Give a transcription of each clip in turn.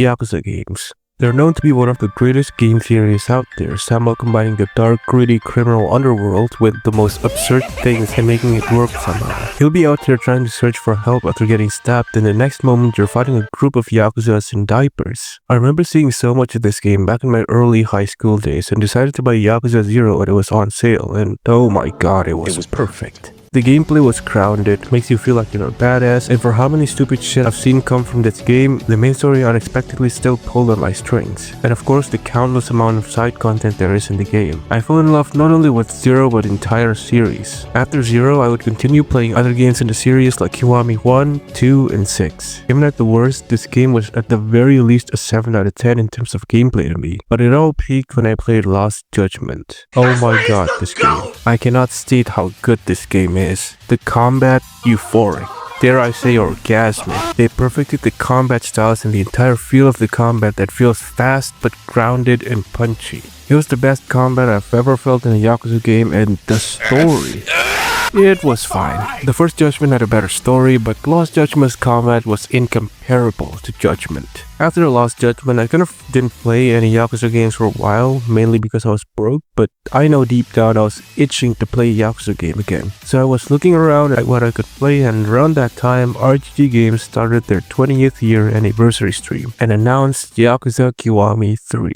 Yakuza games. They're known to be one of the greatest game series out there, somehow combining the dark, gritty criminal underworld with the most absurd things and making it work somehow. You'll be out there trying to search for help after getting stabbed, and the next moment you're fighting a group of Yakuzas in diapers. I remember seeing so much of this game back in my early high school days and decided to buy Yakuza 0 when it was on sale, and oh my god, it was perfect. The gameplay was grounded, makes you feel like you're a badass, and for how many stupid shit I've seen come from this game, the main story unexpectedly still pulled on my strings. And of course the countless amount of side content there is in the game. I fell in love not only with 0 but the entire series. After 0, I would continue playing other games in the series like Kiwami 1, 2, and 6. Even at the worst, this game was at the very least a 7 out of 10 in terms of gameplay to me. But it all peaked when I played Lost Judgment. Oh my god, this game. I cannot state how good this game is. The combat, euphoric. Dare I say orgasmic. They perfected the combat styles and the entire feel of the combat that feels fast but grounded and punchy. It was the best combat I've ever felt in a Yakuza game, and the story. It was fine. The first Judgment had a better story, but Lost Judgment's combat was incomparable to Judgment. After Lost Judgment, I kind of didn't play any Yakuza games for a while, mainly because I was broke, but I know deep down I was itching to play a Yakuza game again. So I was looking around at what I could play, and around that time, RGG Games started their 20th year anniversary stream and announced Yakuza Kiwami 3.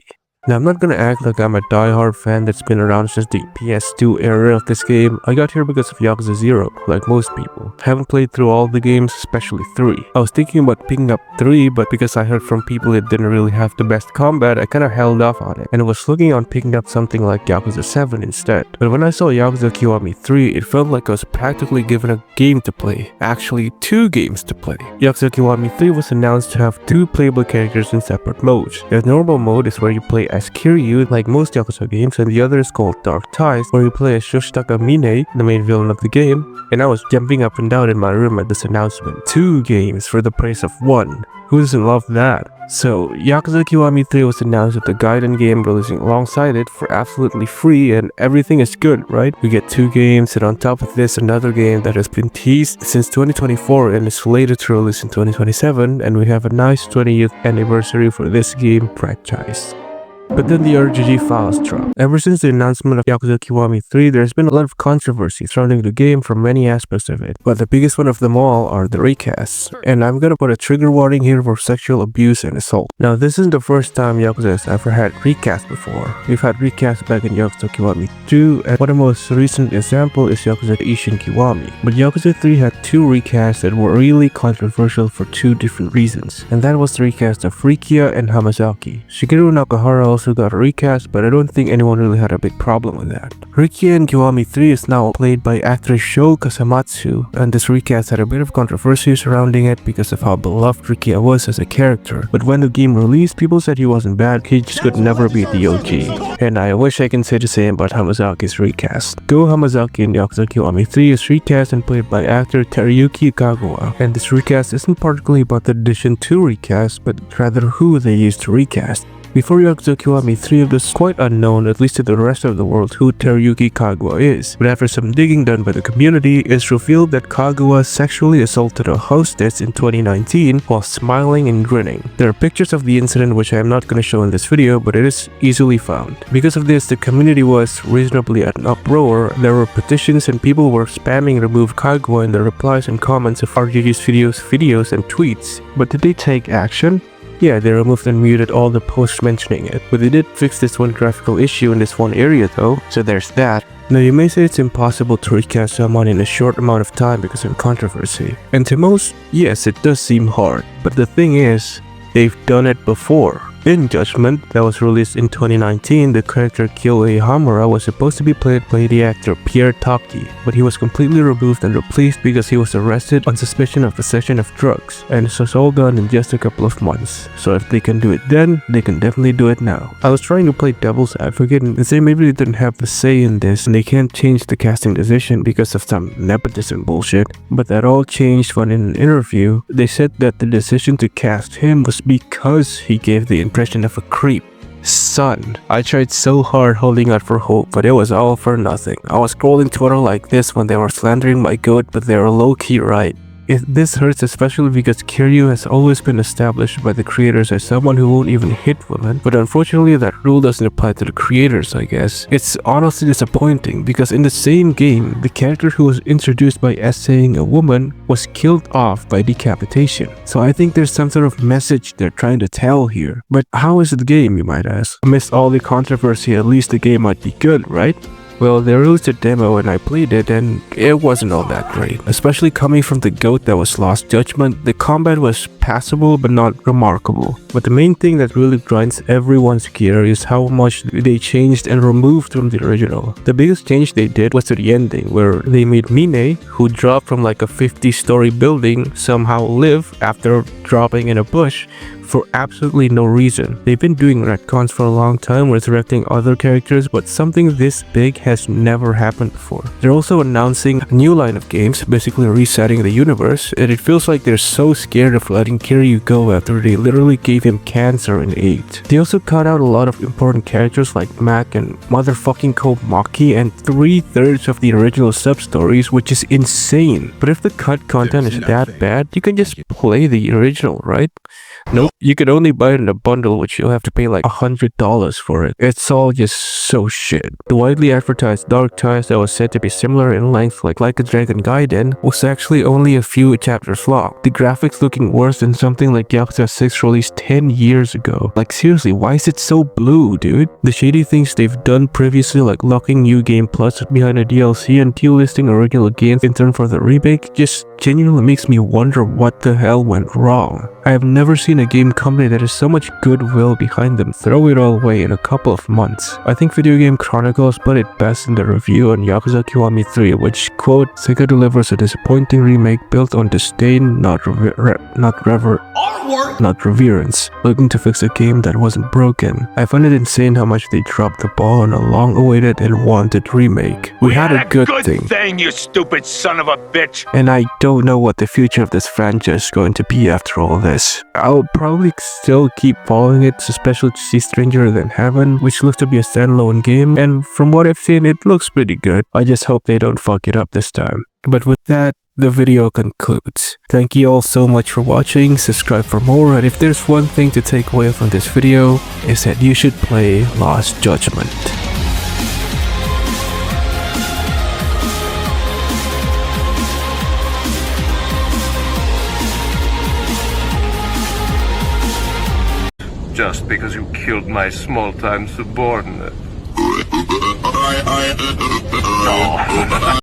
Now, I'm not gonna act like I'm a die-hard fan that's been around since the PS2 era of this game. I got here because of Yakuza 0, like most people. Haven't played through all the games, especially 3. I was thinking about picking up 3, but because I heard from people it didn't really have the best combat, I kinda held off on it, and I was looking on picking up something like Yakuza 7 instead. But when I saw Yakuza Kiwami 3, it felt like I was practically given a game to play. Actually, 2 games to play. Yakuza Kiwami 3 was announced to have 2 playable characters in separate modes. The normal mode is where you play as Kiryu, like most Yakuza games, and the other is called Dark Ties, where you play as Yoshitaka Mine, the main villain of the game, and I was jumping up and down in my room at this announcement. 2 games for the price of 1. Who doesn't love that? So, Yakuza Kiwami 3 was announced with the Gaiden game releasing alongside it for absolutely free, and everything is good, right? We get 2 games, and on top of this, another game that has been teased since 2024 and is slated to release in 2027, and we have a nice 20th anniversary for this game franchise. But then the RGG files dropped. Ever since the announcement of Yakuza Kiwami 3, there's been a lot of controversy surrounding the game from many aspects of it. But the biggest one of them all are the recasts. And I'm gonna put a trigger warning here for sexual abuse and assault. Now, this isn't the first time Yakuza has ever had recasts before. We've had recasts back in Yakuza Kiwami 2, and one of the most recent example is Yakuza Ishin Kiwami. But Yakuza 3 had 2 recasts that were really controversial for 2 different reasons. And that was the recast of Rikiya and Hamazaki. Shigeru Nakahara also got a recast, but I don't think anyone really had a big problem with that. Rikiya in Kiwami 3 is now played by actress Sho Kasamatsu, and this recast had a bit of controversy surrounding it because of how beloved Rikiya was as a character. But when the game released, people said he wasn't bad, he just could never be the OG. And I wish I can say the same about Hamazaki's recast. Go Hamazaki in Yakuza Kiwami 3 is recast and played by actor Teruyuki Kagawa, and this recast isn't particularly about the Edition 2 recast, but rather who they used to recast. Before Yakuza Kiwami 3, it was quite unknown, at least to the rest of the world, who Teruyuki Kagawa is. But after some digging done by the community, it's revealed that Kagawa sexually assaulted a hostess in 2019 while smiling and grinning. There are pictures of the incident which I am not going to show in this video, but it is easily found. Because of this, the community was reasonably at an uproar. There were petitions and people were spamming remove Kagawa in the replies and comments of RGG's videos and tweets. But did they take action? Yeah, they removed and muted all the posts mentioning it, but they did fix this one graphical issue in this one area though, so there's that. Now you may say it's impossible to recast someone in a short amount of time because of controversy. And to most, yes, it does seem hard, but the thing is, they've done it before. In Judgment, that was released in 2019, the character Kyoei Hamura was supposed to be played by the actor Pierre Taki, but he was completely removed and replaced because he was arrested on suspicion of possession of drugs, and this was all done in just a couple of months. So if they can do it then, they can definitely do it now. I was trying to play devil's advocate and say maybe they didn't have the say in this and they can't change the casting decision because of some nepotism bullshit, but that all changed when in an interview, they said that the decision to cast him was because he gave the impression of a creep. Son, I tried so hard holding out for hope, but it was all for nothing. I was scrolling Twitter like this when they were slandering my goat, but they were low-key right. This hurts especially because Kiryu has always been established by the creators as someone who won't even hit women, but unfortunately that rule doesn't apply to the creators, I guess. It's honestly disappointing because in the same game, the character who was introduced by essaying a woman was killed off by decapitation. So I think there's some sort of message they're trying to tell here. But how is the game, you might ask? Amidst all the controversy, at least the game might be good, right? Well, they released a demo and I played it and it wasn't all that great. Especially coming from the goat that was Lost Judgment, the combat was passable but not remarkable. But the main thing that really grinds everyone's gear is how much they changed and removed from the original. The biggest change they did was to the ending, where they made Mine, who dropped from like a 50-story building, somehow live after dropping in a bush for absolutely no reason. They've been doing retcons for a long time, resurrecting other characters, but something this big has never happened before. They're also announcing a new line of games, basically resetting the universe, and it feels like they're so scared of letting Kiryu go after they literally gave him cancer in 8. They also cut out a lot of important characters like Mac and motherfucking Komaki and 3/3 of the original sub-stories, which is insane. But if the cut content is that bad, you can just play the original, right? Nope, you could only buy it in a bundle, which you'll have to pay like $100 for it. It's all just so shit. The widely advertised Dark Ties that was said to be similar in length like a Dragon Gaiden was actually only a few chapters long. The graphics looking worse than something like Yakuza 6 released 10 years ago. Like seriously, why is it so blue, dude? The shady things they've done previously, like locking New Game Plus behind a DLC and delisting original games in turn for the remake, just genuinely makes me wonder what the hell went wrong. I have never seen a game company that has so much goodwill behind them throw it all away in a couple of months. I think Video Game Chronicles put it best in the review on Yakuza Kiwami 3, which, quote, Sega delivers a disappointing remake built on disdain, not reverence, looking to fix a game that wasn't broken. I find it insane how much they dropped the ball on a long-awaited and wanted remake. We had a good thing, you stupid son of a bitch! And I don't know what the future of this franchise is going to be after all this. I'll probably still keep following it, especially to see Stranger Than Heaven, which looks to be a standalone game, and from what I've seen, it looks pretty good. I just hope they don't fuck it up this time. But with that, the video concludes. Thank you all so much for watching, subscribe for more, and if there's one thing to take away from this video, is that you should play Lost Judgment. Just because you killed my small-time subordinate.